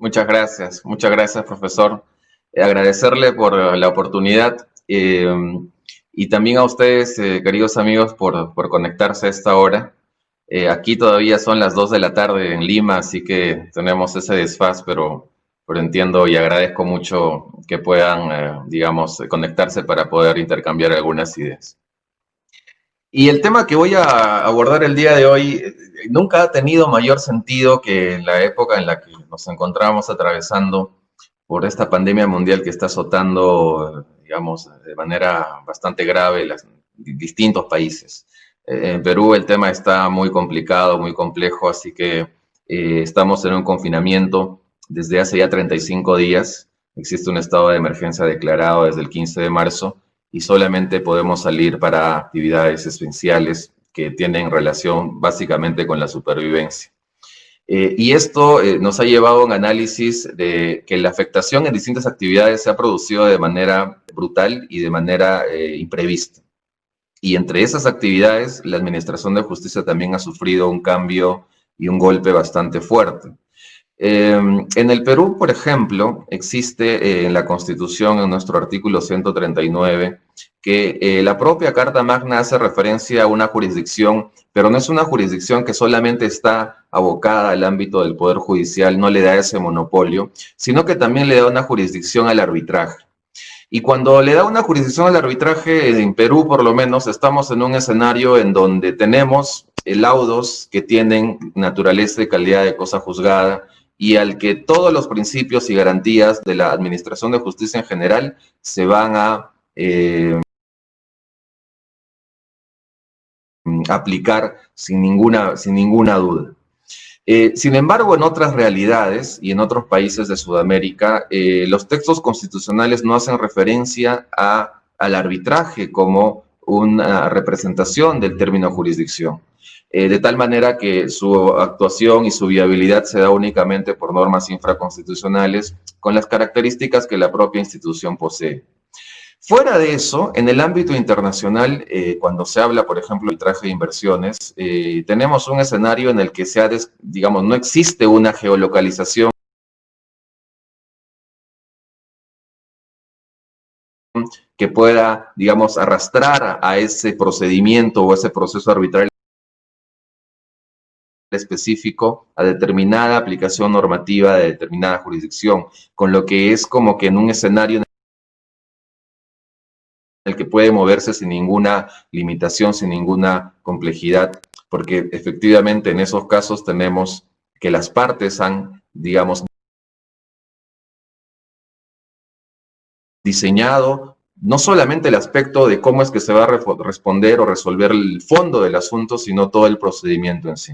muchas gracias, profesor. Agradecerle por la oportunidad y también a ustedes, queridos amigos, por conectarse a esta hora. Aquí todavía son las 2 de la tarde en Lima, así que tenemos ese desfaz, pero entiendo y agradezco mucho que puedan, digamos, conectarse para poder intercambiar algunas ideas. Y el tema que voy a abordar el día de hoy nunca ha tenido mayor sentido que en la época en la que nos encontramos atravesando por esta pandemia mundial que está azotando, digamos, de manera bastante grave los distintos países. En Perú el tema está muy complicado, muy complejo, así que estamos en un confinamiento desde hace ya 35 días. Existe un estado de emergencia declarado desde el 15 de marzo y solamente podemos salir para actividades esenciales que tienen relación básicamente con la supervivencia. Y esto nos ha llevado a un análisis de que la afectación en distintas actividades se ha producido de manera brutal y de manera imprevista. Y entre esas actividades, la Administración de Justicia también ha sufrido un cambio y un golpe bastante fuerte. En el Perú, por ejemplo, existe en la Constitución, en nuestro artículo 139, que la propia Carta Magna hace referencia a una jurisdicción, pero no es una jurisdicción que solamente está abocada al ámbito del Poder Judicial, no le da ese monopolio, sino que también le da una jurisdicción al arbitraje. Y cuando le da una jurisdicción al arbitraje, en Perú por lo menos, estamos en un escenario en donde tenemos laudos que tienen naturaleza y calidad de cosa juzgada, y al que todos los principios y garantías de la Administración de Justicia en general se van a aplicar sin ninguna duda. Sin embargo, en otras realidades y en otros países de Sudamérica, los textos constitucionales no hacen referencia al arbitraje como una representación del término jurisdicción. De tal manera que su actuación y su viabilidad se da únicamente por normas infraconstitucionales con las características que la propia institución posee. Fuera de eso, en el ámbito internacional, cuando se habla, por ejemplo, de arbitraje de inversiones, tenemos un escenario en el que digamos, no existe una geolocalización que pueda, digamos, arrastrar a ese procedimiento o ese proceso arbitral específico a determinada aplicación normativa de determinada jurisdicción, con lo que es como que en un escenario en el que puede moverse sin ninguna limitación, sin ninguna complejidad, porque efectivamente en esos casos tenemos que las partes han, digamos, diseñado no solamente el aspecto de cómo es que se va a responder o resolver el fondo del asunto, sino todo el procedimiento en sí.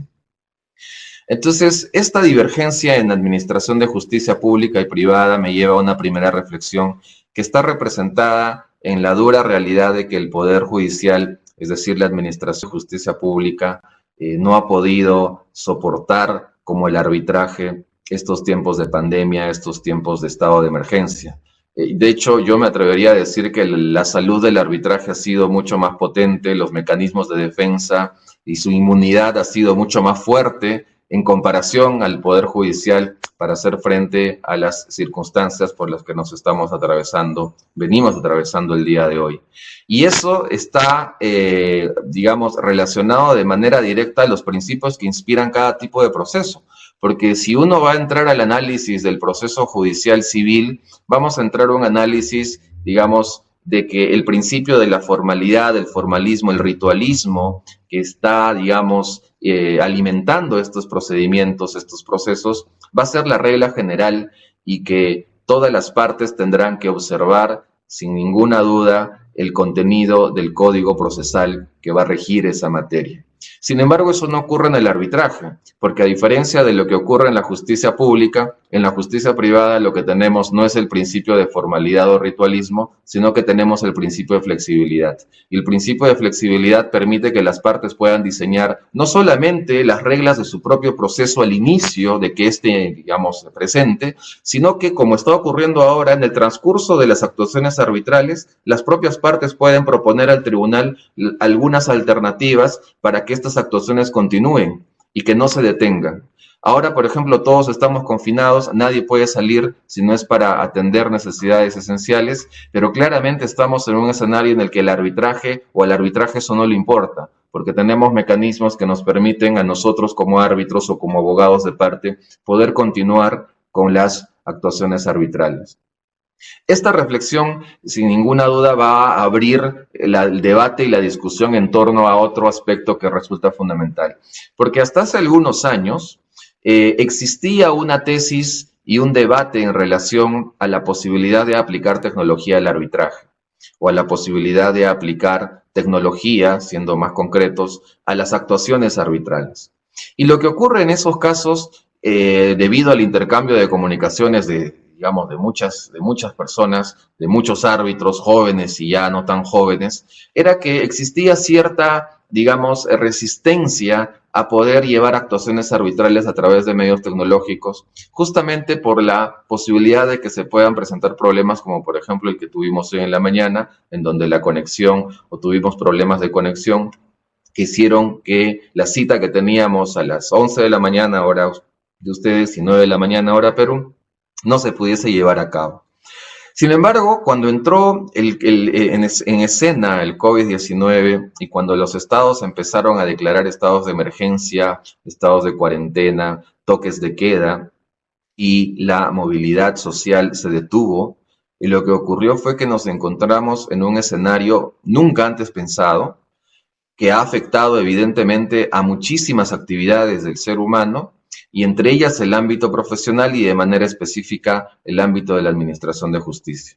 Entonces, esta divergencia en administración de justicia pública y privada me lleva a una primera reflexión que está representada en la dura realidad de que el Poder Judicial, es decir, la Administración de Justicia Pública, no ha podido soportar como el arbitraje estos tiempos de pandemia, estos tiempos de estado de emergencia. De hecho, yo me atrevería a decir que la salud del arbitraje ha sido mucho más potente, los mecanismos de defensa y su inmunidad ha sido mucho más fuerte en comparación al Poder Judicial para hacer frente a las circunstancias por las que nos estamos atravesando, venimos atravesando el día de hoy. Y eso está, digamos, relacionado de manera directa a los principios que inspiran cada tipo de proceso. Porque si uno va a entrar al análisis del proceso judicial civil, vamos a entrar a un análisis, digamos, de que el principio de la formalidad, el formalismo, el ritualismo que está, digamos, alimentando estos procedimientos, estos procesos, va a ser la regla general y que todas las partes tendrán que observar sin ninguna duda el contenido del código procesal que va a regir esa materia. Sin embargo, eso no ocurre en el arbitraje, porque a diferencia de lo que ocurre en la justicia pública, en la justicia privada lo que tenemos no es el principio de formalidad o ritualismo, sino que tenemos el principio de flexibilidad. Y el principio de flexibilidad permite que las partes puedan diseñar no solamente las reglas de su propio proceso al inicio de que esté, digamos, presente, sino que, como está ocurriendo ahora, en el transcurso de las actuaciones arbitrales, las propias partes pueden proponer al tribunal algunas alternativas para que estas actuaciones continúen y que no se detengan. Ahora, por ejemplo, todos estamos confinados, nadie puede salir si no es para atender necesidades esenciales, pero claramente estamos en un escenario en el que el arbitraje o al arbitraje eso no le importa, porque tenemos mecanismos que nos permiten a nosotros como árbitros o como abogados de parte poder continuar con las actuaciones arbitrales. Esta reflexión, sin ninguna duda, va a abrir el debate y la discusión en torno a otro aspecto que resulta fundamental. Porque hasta hace algunos años existía una tesis y un debate en relación a la posibilidad de aplicar tecnología al arbitraje o a la posibilidad de aplicar tecnología, siendo más concretos, a las actuaciones arbitrales. Y lo que ocurre en esos casos, debido al intercambio de comunicaciones digamos, de muchas personas, de muchos árbitros jóvenes y ya no tan jóvenes, era que existía cierta, digamos, resistencia a poder llevar actuaciones arbitrales a través de medios tecnológicos, justamente por la posibilidad de que se puedan presentar problemas como por ejemplo el que tuvimos hoy en la mañana, en donde la conexión o tuvimos problemas de conexión que hicieron que la cita que teníamos a las 11 de la mañana, hora de ustedes, y 9 de la mañana, hora Perú, no se pudiese llevar a cabo. Sin embargo, cuando entró en escena el COVID-19 y cuando los estados empezaron a declarar estados de emergencia, estados de cuarentena, toques de queda y la movilidad social se detuvo, y lo que ocurrió fue que nos encontramos en un escenario nunca antes pensado, que ha afectado evidentemente a muchísimas actividades del ser humano, y entre ellas el ámbito profesional y de manera específica el ámbito de la administración de justicia.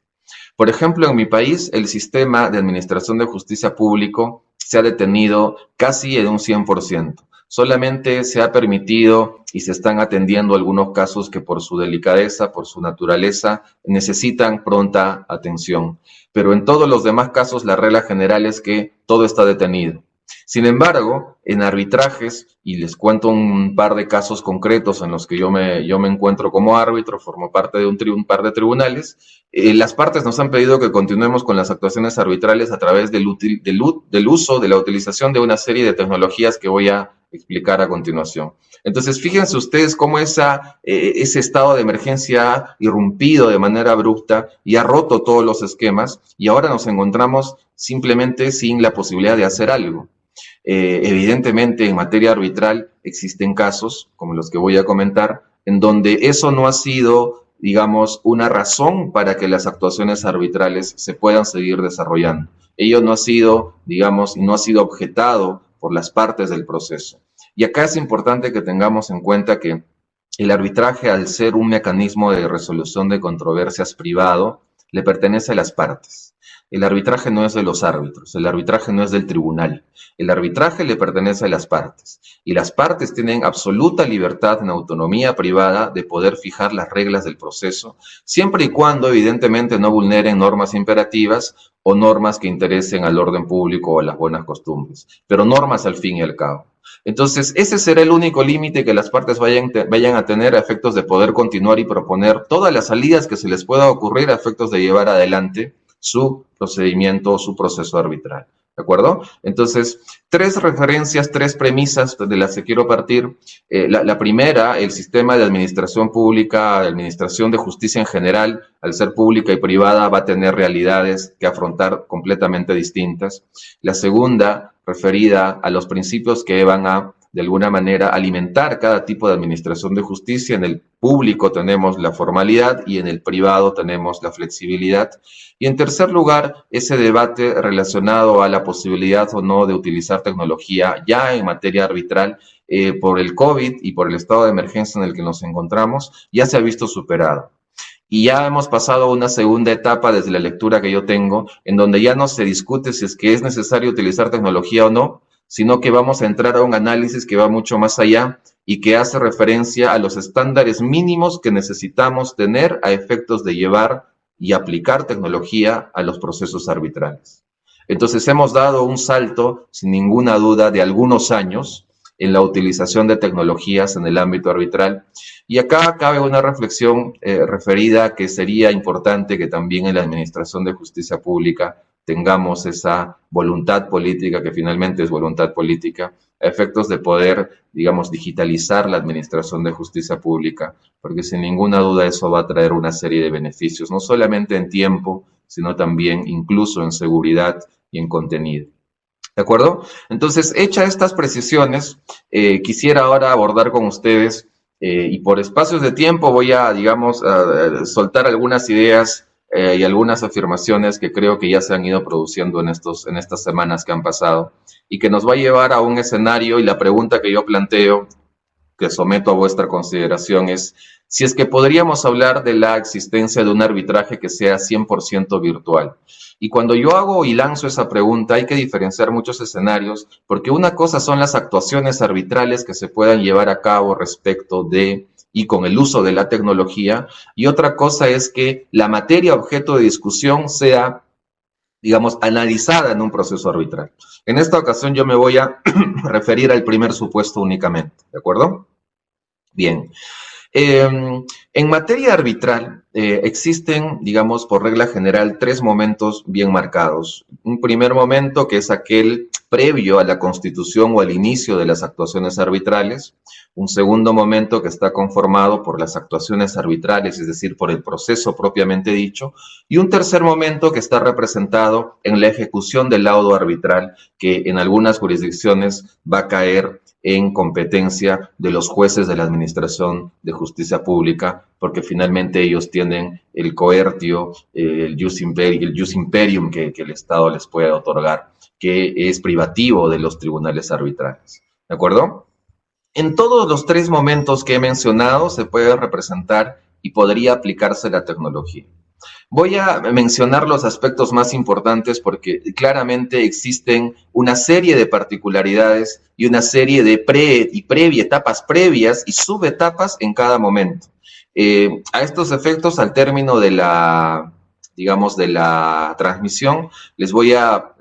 Por ejemplo, en mi país, el sistema de administración de justicia público se ha detenido casi en un 100%. Solamente se ha permitido y se están atendiendo algunos casos que por su delicadeza, por su naturaleza, necesitan pronta atención. Pero en todos los demás casos, la regla general es que todo está detenido. Sin embargo, en arbitrajes, y les cuento un par de casos concretos en los que yo me encuentro como árbitro, formo parte de un par de tribunales, las partes nos han pedido que continuemos con las actuaciones arbitrales a través del uso, de la utilización de una serie de tecnologías que voy a explicar a continuación. Entonces, fíjense ustedes cómo ese estado de emergencia ha irrumpido de manera abrupta y ha roto todos los esquemas, y ahora nos encontramos simplemente sin la posibilidad de hacer algo. Evidentemente, en materia arbitral existen casos, como los que voy a comentar, en donde eso no ha sido, digamos, una razón para que las actuaciones arbitrales se puedan seguir desarrollando. Ello no ha sido, digamos, no ha sido objetado por las partes del proceso. Y acá es importante que tengamos en cuenta que el arbitraje, al ser un mecanismo de resolución de controversias privado, le pertenece a las partes. El arbitraje no es de los árbitros, el arbitraje no es del tribunal. El arbitraje le pertenece a las partes. Y las partes tienen absoluta libertad en autonomía privada de poder fijar las reglas del proceso, siempre y cuando, evidentemente, no vulneren normas imperativas o normas que interesen al orden público o a las buenas costumbres, pero normas al fin y al cabo. Entonces, ese será el único límite que las partes vayan a tener a efectos de poder continuar y proponer todas las salidas que se les pueda ocurrir a efectos de llevar adelante su procedimiento, su proceso arbitral. ¿De acuerdo? Entonces, tres referencias, tres premisas de las que quiero partir. La primera, el sistema de administración pública, de administración de justicia en general, al ser pública y privada, va a tener realidades que afrontar completamente distintas. La segunda, referida a los principios que van a, de alguna manera, alimentar cada tipo de administración de justicia. En el público tenemos la formalidad y en el privado tenemos la flexibilidad. Y en tercer lugar, ese debate relacionado a la posibilidad o no de utilizar tecnología ya en materia arbitral por el COVID y por el estado de emergencia en el que nos encontramos, ya se ha visto superado. Y ya hemos pasado a una segunda etapa desde la lectura que yo tengo, en donde ya no se discute si es que es necesario utilizar tecnología o no, sino que vamos a entrar a un análisis que va mucho más allá y que hace referencia a los estándares mínimos que necesitamos tener a efectos de llevar y aplicar tecnología a los procesos arbitrales. Entonces hemos dado un salto, sin ninguna duda, de algunos años en la utilización de tecnologías en el ámbito arbitral. Y acá cabe una reflexión referida que sería importante que también en la administración de justicia pública tengamos esa voluntad política, que finalmente es voluntad política, a efectos de poder, digamos, digitalizar la administración de justicia pública, porque sin ninguna duda eso va a traer una serie de beneficios, no solamente en tiempo, sino también incluso en seguridad y en contenido. ¿De acuerdo? Entonces, hechas estas precisiones, quisiera ahora abordar con ustedes, y por espacios de tiempo voy a, digamos, a soltar algunas ideas y algunas afirmaciones que creo que ya se han ido produciendo en estas semanas que han pasado y que nos va a llevar a un escenario, y la pregunta que yo planteo, que someto a vuestra consideración, es si es que podríamos hablar de la existencia de un arbitraje que sea 100% virtual. Y cuando yo hago y lanzo esa pregunta, hay que diferenciar muchos escenarios, porque una cosa son las actuaciones arbitrales que se puedan llevar a cabo respecto de y con el uso de la tecnología, y otra cosa es que la materia objeto de discusión sea, digamos, analizada en un proceso arbitral. En esta ocasión yo me voy a referir al primer supuesto únicamente, ¿de acuerdo? Bien. En materia arbitral existen, digamos, por regla general, tres momentos bien marcados. Un primer momento que es aquel previo a la constitución o al inicio de las actuaciones arbitrales. Un segundo momento que está conformado por las actuaciones arbitrales, es decir, por el proceso propiamente dicho. Y un tercer momento que está representado en la ejecución del laudo arbitral, que en algunas jurisdicciones va a caer en competencia de los jueces de la Administración de Justicia Pública, porque finalmente ellos tienen el coertio, el jus imperium que el Estado les puede otorgar, que es privativo de los tribunales arbitrales. ¿De acuerdo? En todos los tres momentos que he mencionado se puede representar y podría aplicarse la tecnología. Voy a mencionar los aspectos más importantes porque claramente existen una serie de particularidades y una serie de etapas previas y subetapas en cada momento. A estos efectos, al término de la, digamos, de la transmisión, les voy a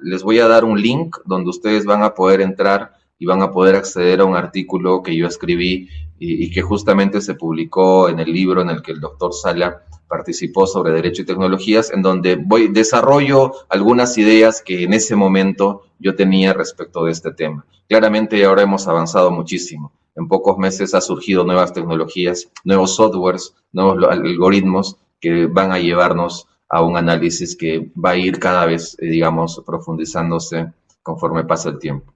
dar un link donde ustedes van a poder entrar y van a poder acceder a un artículo que yo escribí y que justamente se publicó en el libro en el que el doctor Sala participó sobre Derecho y Tecnologías, en donde desarrollo algunas ideas que en ese momento yo tenía respecto de este tema. Claramente ahora hemos avanzado muchísimo. En pocos meses ha surgido nuevas tecnologías, nuevos softwares, nuevos algoritmos que van a llevarnos a un análisis que va a ir cada vez, digamos, profundizándose conforme pasa el tiempo.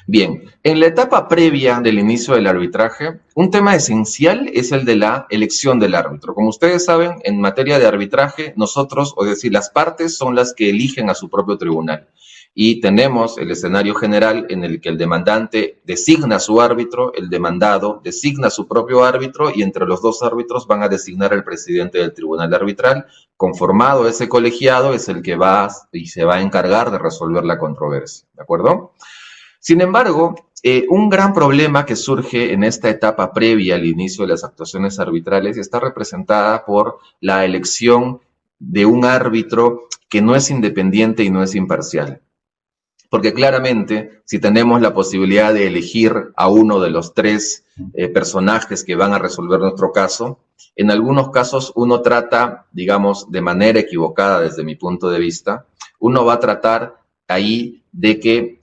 Bien, en la etapa previa del inicio del arbitraje, un tema esencial es el de la elección del árbitro. Como ustedes saben, en materia de arbitraje, nosotros, o decir, las partes son las que eligen a su propio tribunal. Y tenemos el escenario general en el que el demandante designa a su árbitro, el demandado designa su propio árbitro y entre los dos árbitros van a designar al presidente del tribunal arbitral. Conformado ese colegiado es el que va y se va a encargar de resolver la controversia, ¿de acuerdo? Sin embargo, un gran problema que surge en esta etapa previa al inicio de las actuaciones arbitrales está representada por la elección de un árbitro que no es independiente y no es imparcial. Porque claramente, si tenemos la posibilidad de elegir a uno de los tres personajes que van a resolver nuestro caso, en algunos casos uno trata, digamos, de manera equivocada desde mi punto de vista, uno va a tratar ahí de que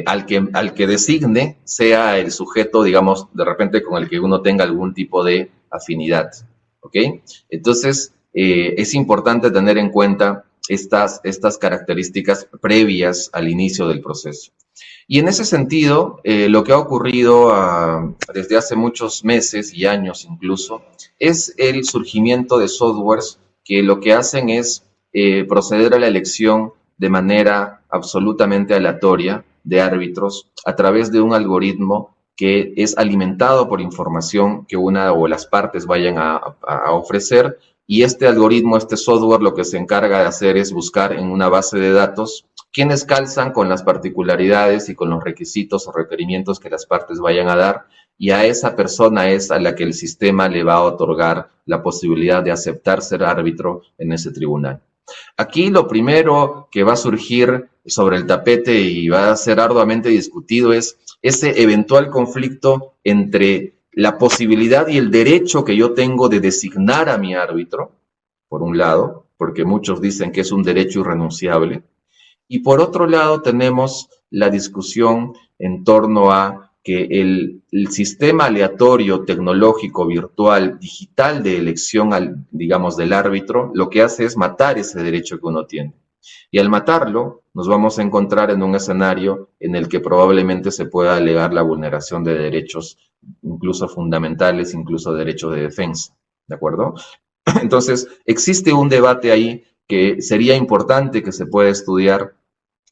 al que designe sea el sujeto, digamos, de repente con el que uno tenga algún tipo de afinidad, ¿ok? Entonces, es importante tener en cuenta estas características previas al inicio del proceso. Y en ese sentido, lo que ha ocurrido desde hace muchos meses y años incluso, es el surgimiento de softwares que lo que hacen es proceder a la elección de manera absolutamente aleatoria de árbitros a través de un algoritmo que es alimentado por información que una o las partes vayan a ofrecer, y este algoritmo, este software, lo que se encarga de hacer es buscar en una base de datos quiénes calzan con las particularidades y con los requisitos o requerimientos que las partes vayan a dar, y a esa persona es a la que el sistema le va a otorgar la posibilidad de aceptar ser árbitro en ese tribunal. Aquí lo primero que va a surgir sobre el tapete y va a ser arduamente discutido es ese eventual conflicto entre la posibilidad y el derecho que yo tengo de designar a mi árbitro, por un lado, porque muchos dicen que es un derecho irrenunciable. Y por otro lado tenemos la discusión en torno a que el sistema aleatorio, tecnológico, virtual, digital de elección, digamos, del árbitro, lo que hace es matar ese derecho que uno tiene. Y al matarlo, nos vamos a encontrar en un escenario en el que probablemente se pueda alegar la vulneración de derechos, incluso fundamentales, incluso derechos de defensa. ¿De acuerdo? Entonces, existe un debate ahí que sería importante que se pueda estudiar,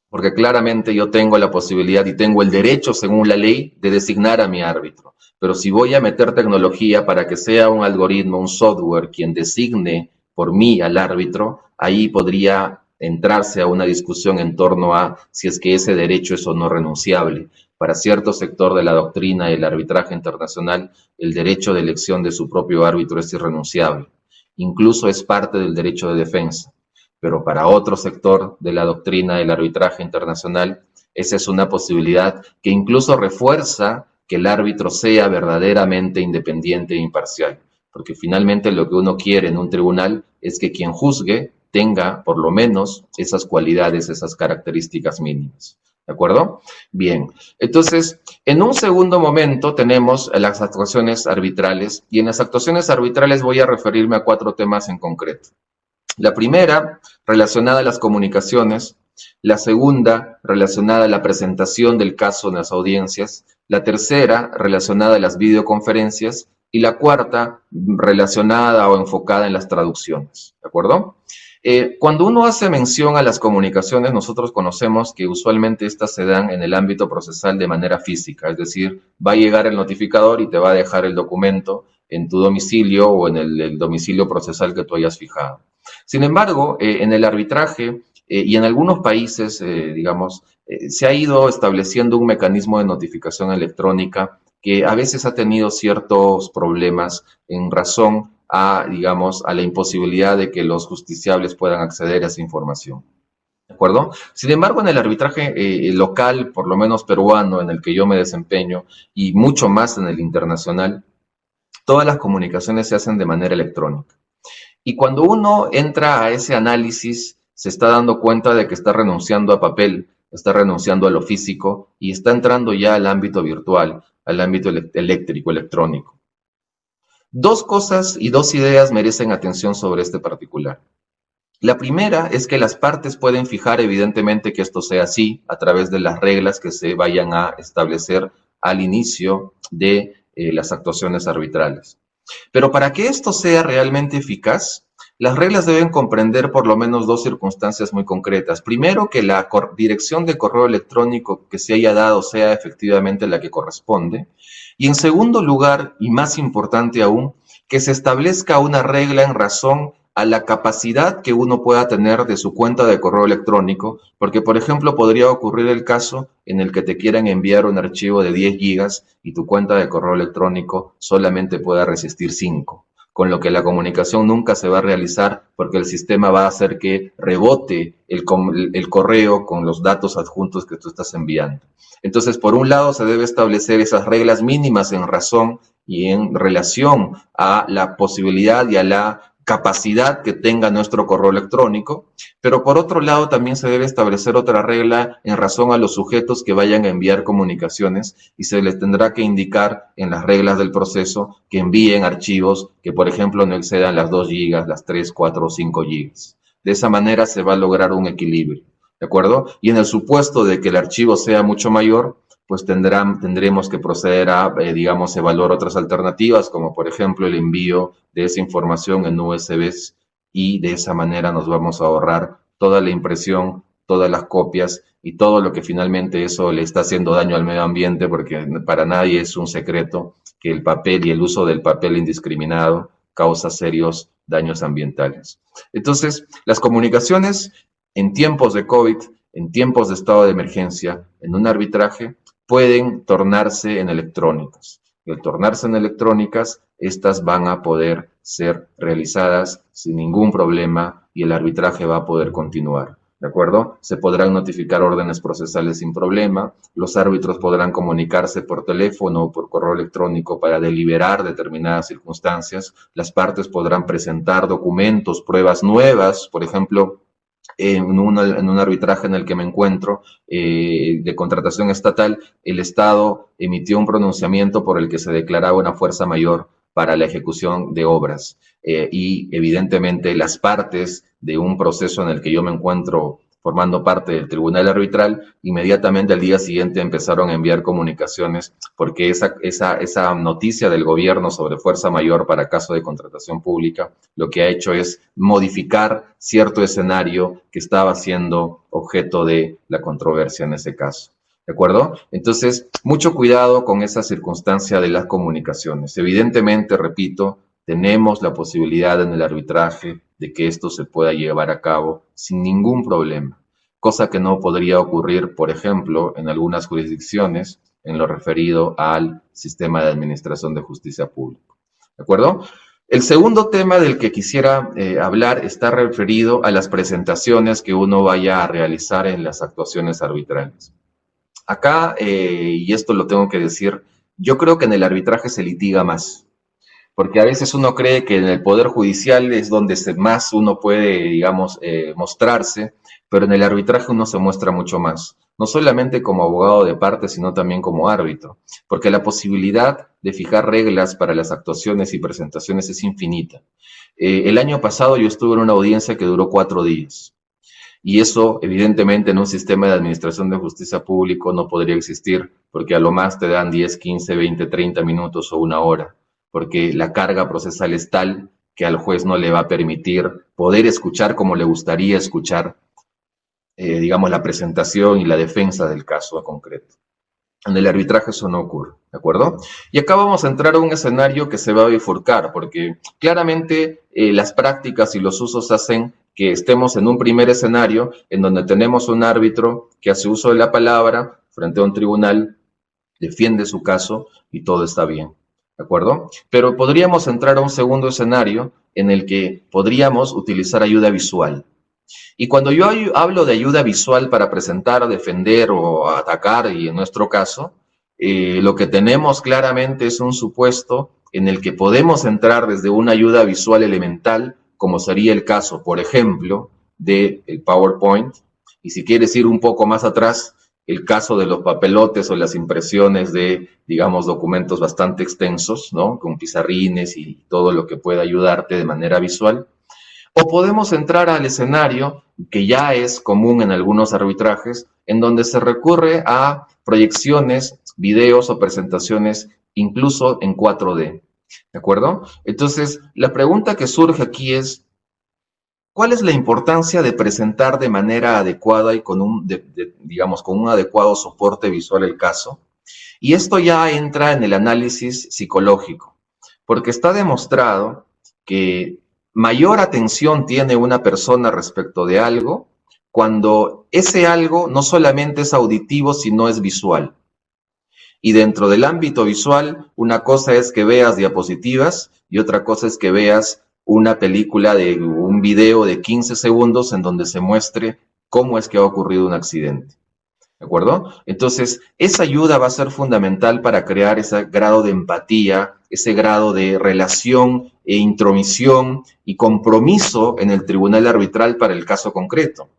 porque claramente yo tengo la posibilidad y tengo el derecho, según la ley, de designar a mi árbitro. Pero si voy a meter tecnología para que sea un algoritmo, un software, quien designe por mí al árbitro, ahí podría entrarse a una discusión en torno a si es que ese derecho es o no renunciable. Para cierto sector de la doctrina y el arbitraje internacional, el derecho de elección de su propio árbitro es irrenunciable. Incluso es parte del derecho de defensa. Pero para otro sector de la doctrina del arbitraje internacional, esa es una posibilidad que incluso refuerza que el árbitro sea verdaderamente independiente e imparcial, porque finalmente lo que uno quiere en un tribunal es que quien juzgue tenga por lo menos esas cualidades, esas características mínimas. ¿De acuerdo? Bien, entonces, en un segundo momento tenemos las actuaciones arbitrales, y en las actuaciones arbitrales voy a referirme a 4 temas en concreto. La primera, relacionada a las comunicaciones; la segunda, relacionada a la presentación del caso en las audiencias; la tercera, relacionada a las videoconferencias; y la cuarta, relacionada o enfocada en las traducciones. ¿De acuerdo? Cuando uno hace mención a las comunicaciones, nosotros conocemos que usualmente estas se dan en el ámbito procesal de manera física, es decir, va a llegar el notificador y te va a dejar el documento en tu domicilio o en el domicilio procesal que tú hayas fijado. Sin embargo, en el arbitraje y en algunos países, digamos, se ha ido estableciendo un mecanismo de notificación electrónica que a veces ha tenido ciertos problemas en razón a, digamos, a la imposibilidad de que los justiciables puedan acceder a esa información. ¿De acuerdo? Sin embargo, en el arbitraje local, por lo menos peruano, en el que yo me desempeño, y mucho más en el internacional, todas las comunicaciones se hacen de manera electrónica. Y cuando uno entra a ese análisis, se está dando cuenta de que está renunciando a papel, está renunciando a lo físico y está entrando ya al ámbito virtual, al ámbito eléctrico, electrónico. 2 cosas y 2 ideas merecen atención sobre este particular. La primera es que las partes pueden fijar evidentemente que esto sea así a través de las reglas que se vayan a establecer al inicio de las actuaciones arbitrales. Pero para que esto sea realmente eficaz, las reglas deben comprender por lo menos 2 circunstancias muy concretas. Primero, que la dirección de correo electrónico que se haya dado sea efectivamente la que corresponde. Y en segundo lugar, y más importante aún, que se establezca una regla en razón a la capacidad que uno pueda tener de su cuenta de correo electrónico, porque por ejemplo podría ocurrir el caso en el que te quieran enviar un archivo de 10 gigas y tu cuenta de correo electrónico solamente pueda resistir 5, con lo que la comunicación nunca se va a realizar porque el sistema va a hacer que rebote el correo con los datos adjuntos que tú estás enviando. Entonces, por un lado, se debe establecer esas reglas mínimas en razón y en relación a la posibilidad y a la capacidad que tenga nuestro correo electrónico, pero por otro lado también se debe establecer otra regla en razón a los sujetos que vayan a enviar comunicaciones y se les tendrá que indicar en las reglas del proceso que envíen archivos que, por ejemplo, no excedan las 2 gigas, las 3, 4 o 5 gigas. De esa manera se va a lograr un equilibrio, ¿de acuerdo? Y en el supuesto de que el archivo sea mucho mayor, pues tendremos que proceder a, digamos, evaluar otras alternativas, como por ejemplo el envío de esa información en USBs, y de esa manera nos vamos a ahorrar toda la impresión, todas las copias y todo lo que finalmente eso le está haciendo daño al medio ambiente, porque para nadie es un secreto que el papel y el uso del papel indiscriminado causa serios daños ambientales. Entonces, las comunicaciones en tiempos de COVID, en tiempos de estado de emergencia, en un arbitraje, pueden tornarse en electrónicas. Y al tornarse en electrónicas, estas van a poder ser realizadas sin ningún problema y el arbitraje va a poder continuar. ¿de acuerdo? Se podrán notificar órdenes procesales sin problema, los árbitros podrán comunicarse por teléfono o por correo electrónico para deliberar determinadas circunstancias, las partes podrán presentar documentos, pruebas nuevas, por ejemplo, en un arbitraje en el que me encuentro de contratación estatal, el Estado emitió un pronunciamiento por el que se declaraba una fuerza mayor para la ejecución de obras. Y evidentemente las partes de un proceso en el que yo me encuentro formando parte del tribunal arbitral, inmediatamente al día siguiente empezaron a enviar comunicaciones porque esa noticia del gobierno sobre fuerza mayor para caso de contratación pública lo que ha hecho es modificar cierto escenario que estaba siendo objeto de la controversia en ese caso. ¿De acuerdo? Entonces, mucho cuidado con esa circunstancia de las comunicaciones. Evidentemente, repito, tenemos la posibilidad en el arbitraje de que esto se pueda llevar a cabo sin ningún problema, cosa que no podría ocurrir, por ejemplo, en algunas jurisdicciones en lo referido al sistema de administración de justicia pública. ¿De acuerdo? El segundo tema del que quisiera hablar está referido a las presentaciones que uno vaya a realizar en las actuaciones arbitrales. Acá, y esto lo tengo que decir, yo creo que en el arbitraje se litiga más, porque a veces uno cree que en el Poder Judicial es donde más uno puede, digamos, mostrarse, pero en el arbitraje uno se muestra mucho más, no solamente como abogado de parte, sino también como árbitro, porque la posibilidad de fijar reglas para las actuaciones y presentaciones es infinita. El año pasado yo estuve en una audiencia que duró 4 días. Y eso, evidentemente, en un sistema de administración de justicia público no podría existir, porque a lo más te dan 10, 15, 20, 30 minutos o 1 hora, porque la carga procesal es tal que al juez no le va a permitir poder escuchar como le gustaría escuchar, digamos, la presentación y la defensa del caso concreto. En el arbitraje eso no ocurre, ¿de acuerdo? Y acá vamos a entrar a un escenario que se va a bifurcar, porque claramente las prácticas y los usos hacen que estemos en un primer escenario en donde tenemos un árbitro que hace uso de la palabra frente a un tribunal, defiende su caso y todo está bien, ¿de acuerdo? Pero podríamos entrar a un segundo escenario en el que podríamos utilizar ayuda visual. Y cuando yo hablo de ayuda visual para presentar, defender o atacar, y en nuestro caso, lo que tenemos claramente es un supuesto en el que podemos entrar desde una ayuda visual elemental, como sería el caso, por ejemplo, del PowerPoint, y si quieres ir un poco más atrás, el caso de los papelotes o las impresiones de, digamos, documentos bastante extensos, ¿no? Con pizarrines y todo lo que pueda ayudarte de manera visual. O podemos entrar al escenario, que ya es común en algunos arbitrajes, en donde se recurre a proyecciones, videos o presentaciones incluso en 4D. ¿De acuerdo? Entonces, la pregunta que surge aquí es, ¿cuál es la importancia de presentar de manera adecuada y con digamos, con un adecuado soporte visual el caso? Y esto ya entra en el análisis psicológico, porque está demostrado que mayor atención tiene una persona respecto de algo cuando ese algo no solamente es auditivo, sino es visual. Y dentro del ámbito visual, una cosa es que veas diapositivas y otra cosa es que veas una película de un video de 15 segundos en donde se muestre cómo es que ha ocurrido un accidente. ¿De acuerdo? Entonces, esa ayuda va a ser fundamental para crear ese grado de empatía, ese grado de relación e intromisión y compromiso en el tribunal arbitral para el caso concreto.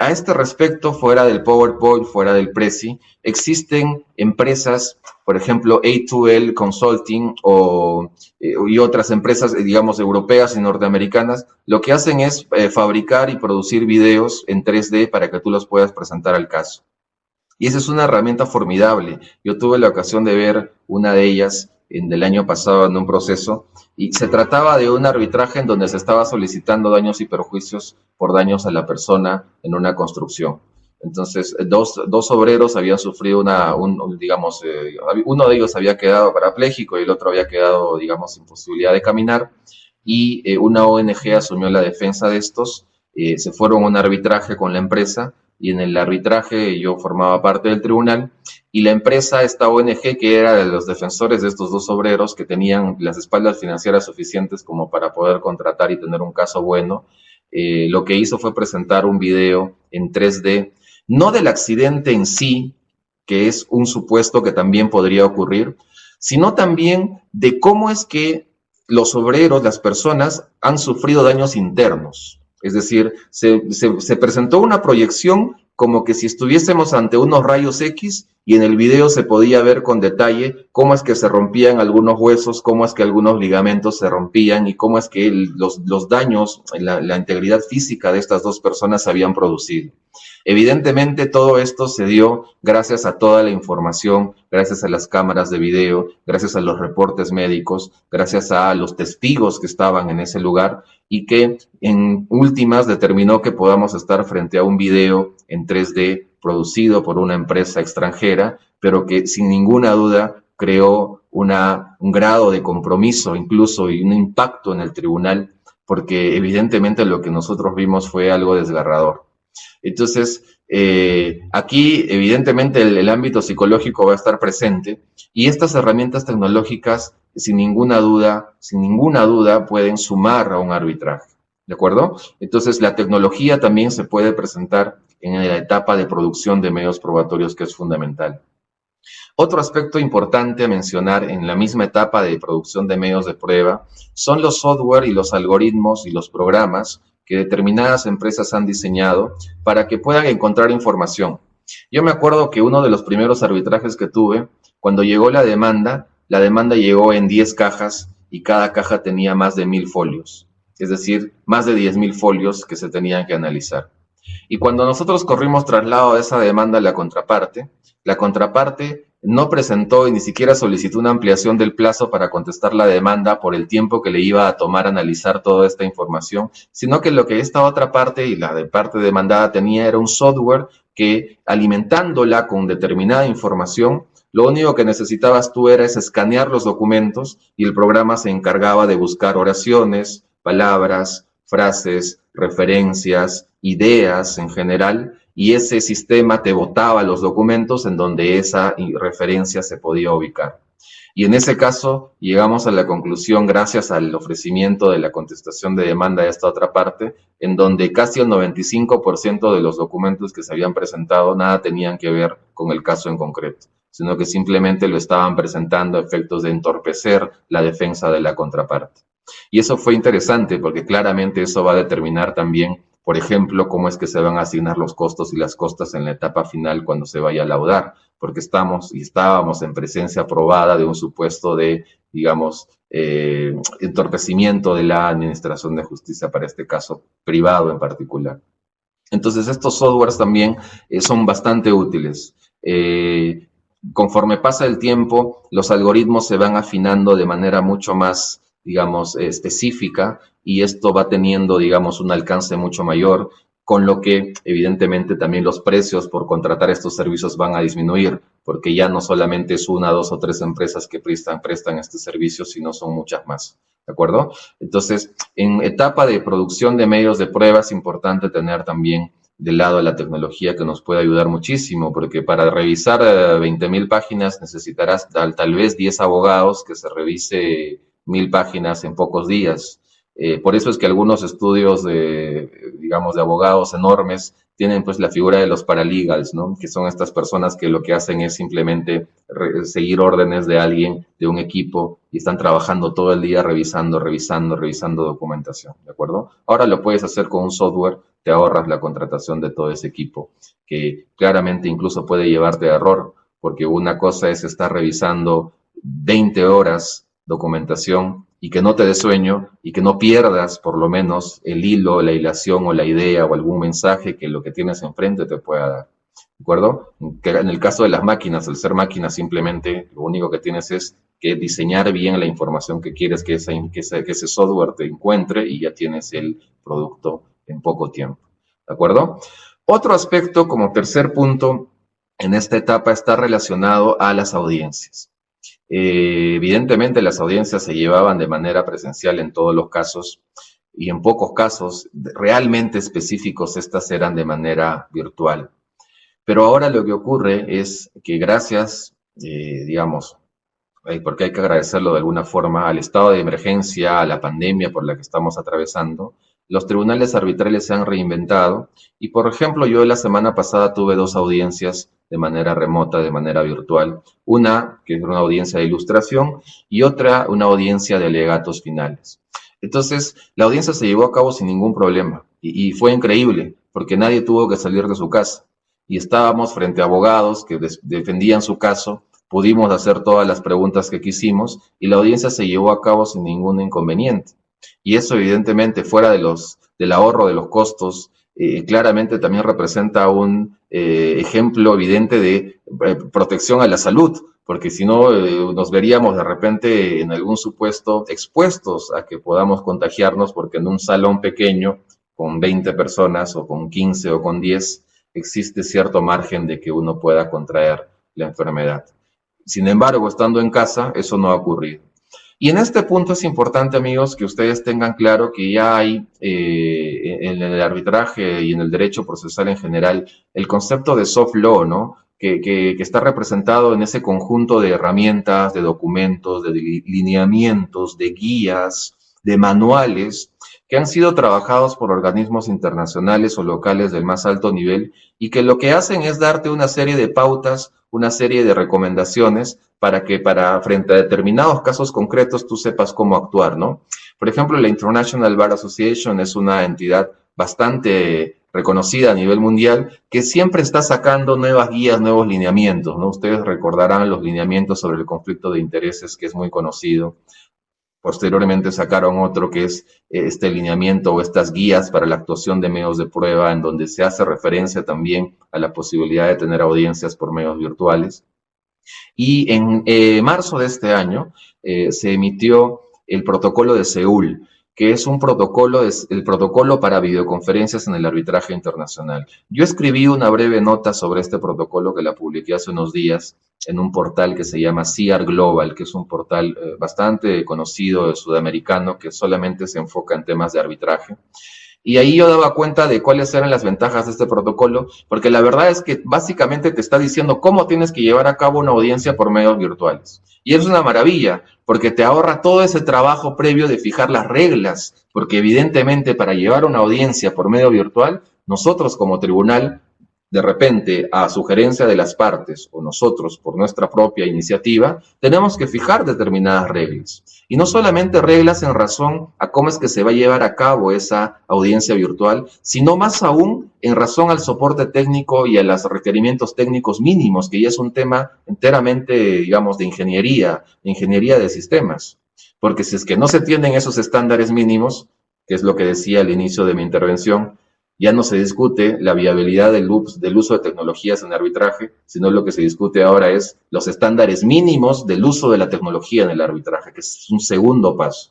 A este respecto, fuera del PowerPoint, fuera del Prezi, existen empresas, por ejemplo, A2L Consulting y otras empresas, digamos, europeas y norteamericanas, lo que hacen es fabricar y producir videos en 3D para que tú los puedas presentar al caso. Y esa es una herramienta formidable. Yo tuve la ocasión de ver una de ellas del año pasado en un proceso y se trataba de un arbitraje en donde se estaba solicitando daños y perjuicios por daños a la persona en una construcción. Entonces, dos obreros habían sufrido digamos, uno de ellos había quedado parapléjico y el otro había quedado, digamos, sin posibilidad de caminar y una ONG asumió la defensa de estos, se fueron a un arbitraje con la empresa y en el arbitraje yo formaba parte del tribunal y la empresa, esta ONG que era de los defensores de estos dos obreros que tenían las espaldas financieras suficientes como para poder contratar y tener un caso bueno, lo que hizo fue presentar un video en 3D, no del accidente en sí, que es un supuesto que también podría ocurrir, sino también de cómo es que los obreros, las personas, han sufrido daños internos. Es decir, se presentó una proyección como que si estuviésemos ante unos rayos X y en el video se podía ver con detalle cómo es que se rompían algunos huesos, cómo es que algunos ligamentos se rompían y cómo es que los daños en la integridad física de estas dos personas se habían producido. Evidentemente todo esto se dio gracias a toda la información, gracias a las cámaras de video, gracias a los reportes médicos, gracias a los testigos que estaban en ese lugar y que en últimas determinó que podamos estar frente a un video en 3D producido por una empresa extranjera, pero que sin ninguna duda creó un grado de compromiso incluso y un impacto en el tribunal, porque evidentemente lo que nosotros vimos fue algo desgarrador. Entonces, aquí evidentemente el ámbito psicológico va a estar presente y estas herramientas tecnológicas, sin ninguna duda, pueden sumar a un arbitraje, ¿de acuerdo? Entonces, la tecnología también se puede presentar en la etapa de producción de medios probatorios, que es fundamental. Otro aspecto importante a mencionar en la misma etapa de producción de medios de prueba son los software y los algoritmos y los programas que determinadas empresas han diseñado para que puedan encontrar información. Yo me acuerdo que uno de los primeros arbitrajes que tuve, cuando llegó la demanda llegó en 10 cajas y cada caja tenía más de 1000 folios, es decir, más de 10.000 folios que se tenían que analizar. Y cuando nosotros corrimos traslado de esa demanda a la contraparte no presentó y ni siquiera solicitó una ampliación del plazo para contestar la demanda por el tiempo que le iba a tomar analizar toda esta información, sino que lo que esta otra parte y la de parte demandada tenía era un software que, alimentándola con determinada información, lo único que necesitabas tú era escanear los documentos y el programa se encargaba de buscar oraciones, palabras, frases, referencias, ideas en general, y ese sistema te botaba los documentos en donde esa referencia se podía ubicar. Y en ese caso llegamos a la conclusión, gracias al ofrecimiento de la contestación de demanda de esta otra parte, en donde casi el 95% de los documentos que se habían presentado nada tenían que ver con el caso en concreto, sino que simplemente lo estaban presentando a efectos de entorpecer la defensa de la contraparte. Y eso fue interesante porque claramente eso va a determinar también, por ejemplo, cómo es que se van a asignar los costos y las costas en la etapa final cuando se vaya a laudar, porque estábamos en presencia probada de un supuesto de, digamos, entorpecimiento de la administración de justicia para este caso privado en particular. Entonces, estos softwares también son bastante útiles. Conforme pasa el tiempo, los algoritmos se van afinando de manera mucho más, digamos, específica, y esto va teniendo, digamos, un alcance mucho mayor, con lo que evidentemente también los precios por contratar estos servicios van a disminuir, porque ya no solamente es una, dos o tres empresas que prestan este servicio, sino son muchas más, ¿de acuerdo? Entonces, en etapa de producción de medios de prueba es importante tener también del lado de la tecnología que nos puede ayudar muchísimo, porque para revisar 20.000 páginas necesitarás tal vez 10 abogados que se revise 1000 páginas en pocos días. Por eso es que algunos estudios digamos, de abogados enormes tienen pues la figura de los paralegals, ¿no? Que son estas personas que lo que hacen es simplemente seguir órdenes de alguien, de un equipo, y están trabajando todo el día revisando documentación, ¿de acuerdo? Ahora lo puedes hacer con un software, te ahorras la contratación de todo ese equipo, que claramente incluso puede llevarte a error, porque una cosa es estar revisando 20 horas documentación y que no te dé sueño y que no pierdas por lo menos el hilo, la hilación o la idea o algún mensaje que lo que tienes enfrente te pueda dar, ¿de acuerdo? Que en el caso de las máquinas, al ser máquinas simplemente lo único que tienes es que diseñar bien la información que quieres que ese software te encuentre y ya tienes el producto en poco tiempo, ¿de acuerdo? Otro aspecto como tercer punto en esta etapa está relacionado a las audiencias. Evidentemente las audiencias se llevaban de manera presencial en todos los casos y en pocos casos realmente específicos estas eran de manera virtual. Pero ahora lo que ocurre es que gracias, digamos, porque hay que agradecerlo de alguna forma, al estado de emergencia, a la pandemia por la que estamos atravesando, los tribunales arbitrales se han reinventado y, por ejemplo, yo la semana pasada tuve 2 audiencias de manera remota, de manera virtual. Una, que es una audiencia de ilustración, y otra, una audiencia de alegatos finales. Entonces, la audiencia se llevó a cabo sin ningún problema y fue increíble porque nadie tuvo que salir de su casa y estábamos frente a abogados que defendían su caso, pudimos hacer todas las preguntas que quisimos y la audiencia se llevó a cabo sin ningún inconveniente. Y eso evidentemente fuera del ahorro de los costos, claramente también representa un ejemplo evidente de protección a la salud, porque si no nos veríamos de repente en algún supuesto expuestos a que podamos contagiarnos, porque en un salón pequeño con 20 personas o con 15 o con 10 existe cierto margen de que uno pueda contraer la enfermedad. Sin embargo, estando en casa, eso no ha ocurrido. Y en este punto es importante, amigos, que ustedes tengan claro que ya hay en el arbitraje y en el derecho procesal en general el concepto de soft law, ¿no? Que está representado en ese conjunto de herramientas, de documentos, de lineamientos, de guías, de manuales que han sido trabajados por organismos internacionales o locales del más alto nivel y que lo que hacen es darte una serie de pautas, una serie de recomendaciones para que frente a determinados casos concretos tú sepas cómo actuar, ¿no? Por ejemplo, la International Bar Association es una entidad bastante reconocida a nivel mundial que siempre está sacando nuevas guías, nuevos lineamientos, ¿no? Ustedes recordarán los lineamientos sobre el conflicto de intereses, que es muy conocido. Posteriormente sacaron otro que es este lineamiento o estas guías para la actuación de medios de prueba, en donde se hace referencia también a la posibilidad de tener audiencias por medios virtuales. Y en marzo de este año se emitió el protocolo de Seúl, que es un protocolo, el protocolo para videoconferencias en el arbitraje internacional. Yo escribí una breve nota sobre este protocolo que la publiqué hace unos días en un portal que se llama CR Global, que es un portal bastante conocido sudamericano que solamente se enfoca en temas de arbitraje. Y ahí yo daba cuenta de cuáles eran las ventajas de este protocolo, porque la verdad es que básicamente te está diciendo cómo tienes que llevar a cabo una audiencia por medios virtuales. Y es una maravilla, porque te ahorra todo ese trabajo previo de fijar las reglas, porque evidentemente para llevar una audiencia por medio virtual, nosotros como tribunal, de repente, a sugerencia de las partes o nosotros por nuestra propia iniciativa, tenemos que fijar determinadas reglas. Y no solamente reglas en razón a cómo es que se va a llevar a cabo esa audiencia virtual, sino más aún en razón al soporte técnico y a los requerimientos técnicos mínimos, que ya es un tema enteramente, digamos, de ingeniería de sistemas. Porque si es que no se tienen esos estándares mínimos, que es lo que decía al inicio de mi intervención, ya no se discute la viabilidad del uso de tecnologías en arbitraje, sino lo que se discute ahora es los estándares mínimos del uso de la tecnología en el arbitraje, que es un segundo paso.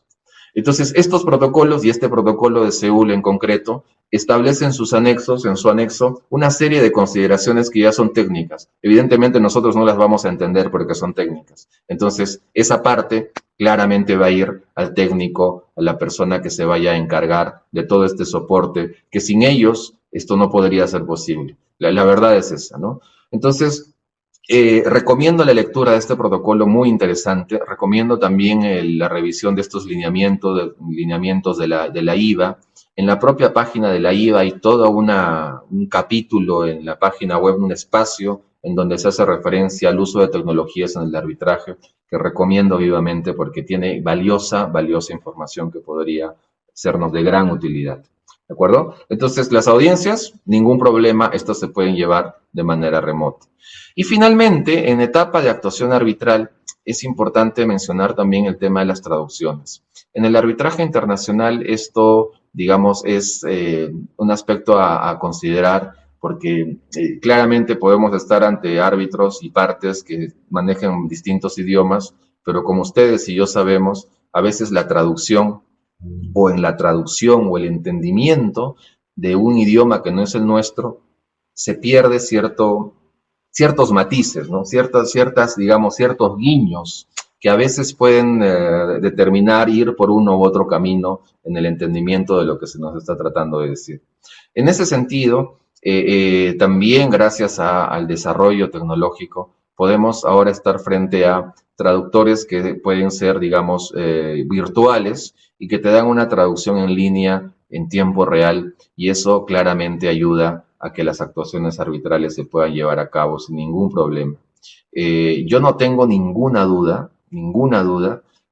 Entonces, estos protocolos y este protocolo de Seúl en concreto establecen sus anexos, en su anexo, una serie de consideraciones que ya son técnicas. Evidentemente nosotros no las vamos a entender porque son técnicas. Entonces, esa parte claramente va a ir al técnico, a la persona que se vaya a encargar de todo este soporte, que sin ellos esto no podría ser posible. La verdad es esa, ¿no? Entonces, recomiendo la lectura de este protocolo, muy interesante. Recomiendo también la revisión de estos lineamientos de la IVA. En la propia página de la IVA hay todo un capítulo en la página web, un espacio en donde se hace referencia al uso de tecnologías en el arbitraje, que recomiendo vivamente porque tiene valiosa información que podría sernos de gran utilidad. ¿De acuerdo? Entonces, las audiencias, ningún problema, estas se pueden llevar de manera remota. Y finalmente, en etapa de actuación arbitral, es importante mencionar también el tema de las traducciones. En el arbitraje internacional, esto, digamos, es un aspecto a considerar porque claramente podemos estar ante árbitros y partes que manejan distintos idiomas, pero como ustedes y yo sabemos, a veces la traducción o en la traducción o el entendimiento de un idioma que no es el nuestro, se pierde ciertos matices, ¿no? Digamos, ciertos guiños que a veces pueden determinar ir por uno u otro camino en el entendimiento de lo que se nos está tratando de decir. En ese sentido, también gracias al desarrollo tecnológico, podemos ahora estar frente a traductores que pueden ser, digamos, virtuales y que te dan una traducción en línea en tiempo real, y eso claramente ayuda a que las actuaciones arbitrales se puedan llevar a cabo sin ningún problema. Yo no tengo ninguna duda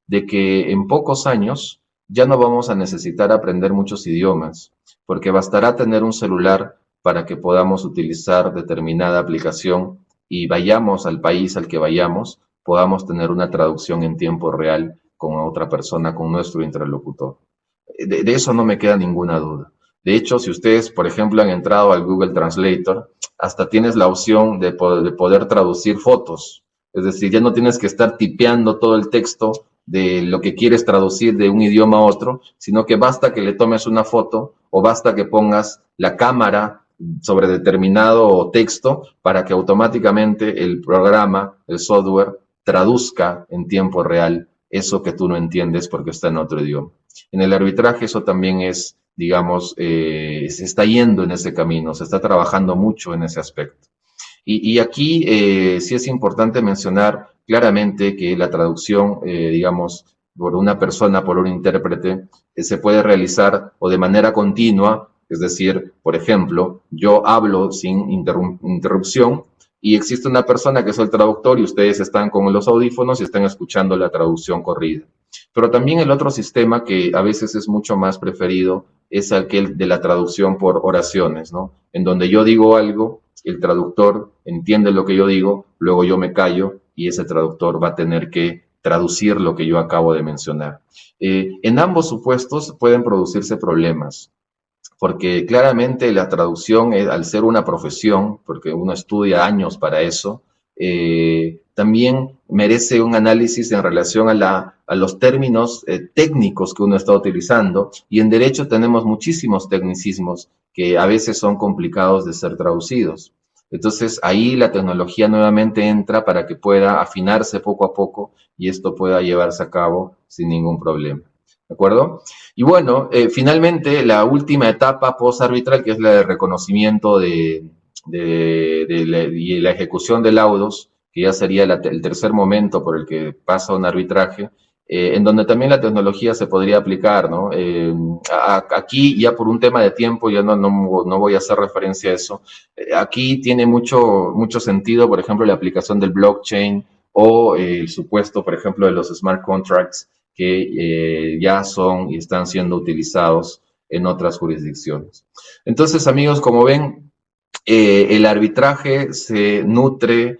de que en pocos años ya no vamos a necesitar aprender muchos idiomas, porque bastará tener un celular para que podamos utilizar determinada aplicación y vayamos al país al que vayamos, podamos tener una traducción en tiempo real con otra persona, con nuestro interlocutor. De eso no me queda ninguna duda. De hecho, si ustedes, por ejemplo, han entrado al Google Translator, hasta tienes la opción de poder traducir fotos. Es decir, ya no tienes que estar tipeando todo el texto de lo que quieres traducir de un idioma a otro, sino que basta que le tomes una foto o basta que pongas la cámara sobre determinado texto para que automáticamente el programa, el software, traduzca en tiempo real eso que tú no entiendes porque está en otro idioma. En el arbitraje eso también es, digamos, se está yendo en ese camino, se está trabajando mucho en ese aspecto. Y aquí sí es importante mencionar claramente que la traducción, digamos, por una persona, por un intérprete, se puede realizar o de manera continua, es decir, por ejemplo, yo hablo sin interrupción y existe una persona que es el traductor y ustedes están con los audífonos y están escuchando la traducción corrida. Pero también el otro sistema que a veces es mucho más preferido es aquel de la traducción por oraciones, ¿no? En donde yo digo algo, el traductor entiende lo que yo digo, luego yo me callo y ese traductor va a tener que traducir lo que yo acabo de mencionar. En ambos supuestos pueden producirse problemas, porque claramente la traducción, al ser una profesión, porque uno estudia años para eso, también merece un análisis en relación a los términos técnicos que uno está utilizando, y en derecho tenemos muchísimos tecnicismos que a veces son complicados de ser traducidos. Entonces ahí la tecnología nuevamente entra para que pueda afinarse poco a poco y esto pueda llevarse a cabo sin ningún problema. ¿De acuerdo? Y bueno, finalmente la última etapa post-arbitral, que es la de reconocimiento y la ejecución de laudos, que ya sería el tercer momento por el que pasa un arbitraje, en donde también la tecnología se podría aplicar, ¿no? Aquí, ya por un tema de tiempo, ya no voy a hacer referencia a eso. Aquí tiene mucho sentido, por ejemplo, la aplicación del blockchain o el supuesto, por ejemplo, de los smart contracts, que ya son y están siendo utilizados en otras jurisdicciones. Entonces, amigos, como ven, el arbitraje se nutre,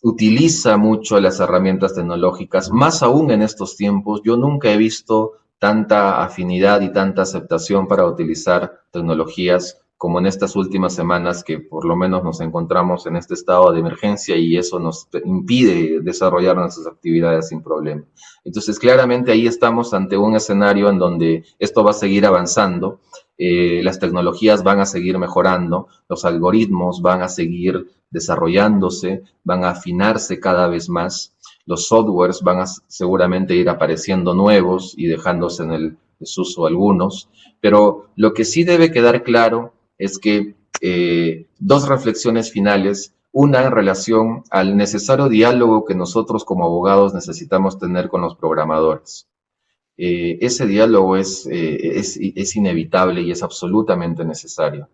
utiliza mucho las herramientas tecnológicas, más aún en estos tiempos. Yo nunca he visto tanta afinidad y tanta aceptación para utilizar tecnologías como en estas últimas semanas, que por lo menos nos encontramos en este estado de emergencia y eso nos impide desarrollar nuestras actividades sin problema. Entonces, claramente ahí estamos ante un escenario en donde esto va a seguir avanzando, las tecnologías van a seguir mejorando, los algoritmos van a seguir desarrollándose, van a afinarse cada vez más, los softwares van a seguramente ir apareciendo nuevos y dejándose en el desuso algunos, pero lo que sí debe quedar claro es que dos reflexiones finales, una en relación al necesario diálogo que nosotros como abogados necesitamos tener con los programadores. Ese diálogo es inevitable y es absolutamente necesario.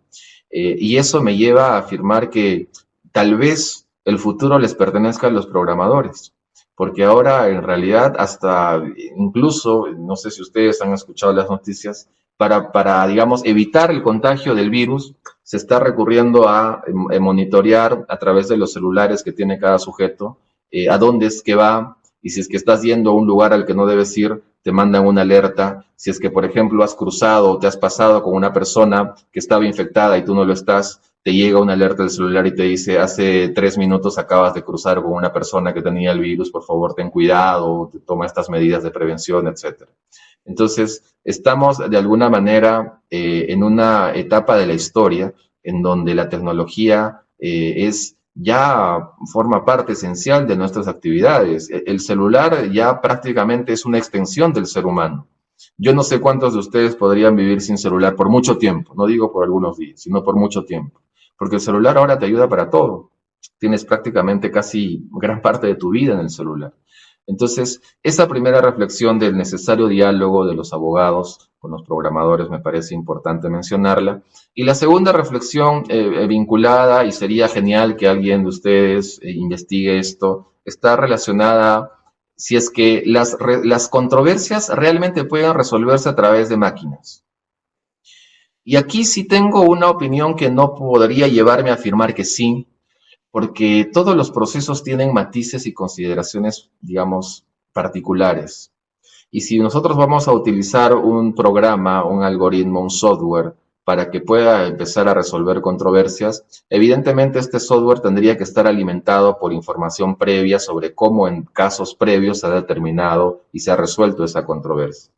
Y eso me lleva a afirmar que tal vez el futuro les pertenezca a los programadores, porque ahora en realidad hasta incluso, no sé si ustedes han escuchado las noticias, para digamos, evitar el contagio del virus, se está recurriendo a monitorear a través de los celulares que tiene cada sujeto, a dónde es que va, y si es que estás yendo a un lugar al que no debes ir, te mandan una alerta. Si es que, por ejemplo, has cruzado o te has pasado con una persona que estaba infectada y tú no lo estás, te llega una alerta del celular y te dice, hace 3 minutos acabas de cruzar con una persona que tenía el virus, por favor ten cuidado, toma estas medidas de prevención, etc. Entonces, estamos de alguna manera en una etapa de la historia en donde la tecnología ya forma parte esencial de nuestras actividades. El celular ya prácticamente es una extensión del ser humano. Yo no sé cuántos de ustedes podrían vivir sin celular por mucho tiempo, no digo por algunos días, sino por mucho tiempo, porque el celular ahora te ayuda para todo. Tienes prácticamente casi gran parte de tu vida en el celular. Entonces, esa primera reflexión del necesario diálogo de los abogados con los programadores, me parece importante mencionarla. Y la segunda reflexión vinculada, y sería genial que alguien de ustedes investigue esto, está relacionada si es que las controversias realmente pueden resolverse a través de máquinas. Y aquí sí tengo una opinión que no podría llevarme a afirmar que sí, porque todos los procesos tienen matices y consideraciones, digamos, particulares. Y si nosotros vamos a utilizar un programa, un algoritmo, un software para que pueda empezar a resolver controversias, evidentemente este software tendría que estar alimentado por información previa sobre cómo en casos previos se ha determinado y se ha resuelto esa controversia.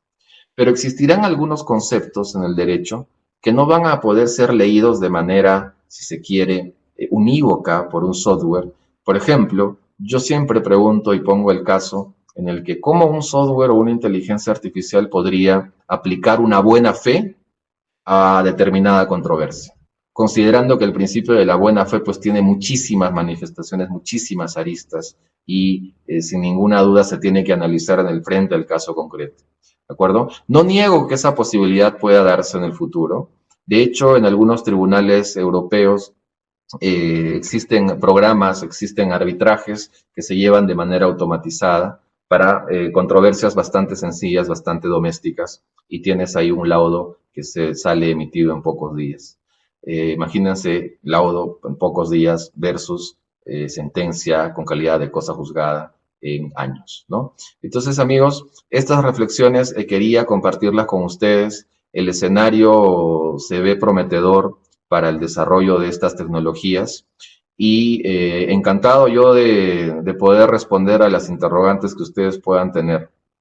Pero existirán algunos conceptos en el derecho que no van a poder ser leídos de manera, si se quiere, unívoca por un software. Por ejemplo, yo siempre pregunto y pongo el caso en el que cómo un software o una inteligencia artificial podría aplicar una buena fe a determinada controversia, considerando que el principio de la buena fe pues tiene muchísimas manifestaciones, muchísimas aristas y sin ninguna duda se tiene que analizar en el frente del caso concreto. ¿De acuerdo? No niego que esa posibilidad pueda darse en el futuro. De hecho, en algunos tribunales europeos existen programas, existen arbitrajes que se llevan de manera automatizada para controversias bastante sencillas, bastante domésticas, y tienes ahí un laudo que se sale emitido en pocos días. Imagínense laudo en pocos días versus sentencia con calidad de cosa juzgada en años, ¿no? Entonces, amigos, estas reflexiones quería compartirlas con ustedes. El escenario se ve prometedor para el desarrollo de estas tecnologías y encantado yo de poder responder a las interrogantes que ustedes puedan tener.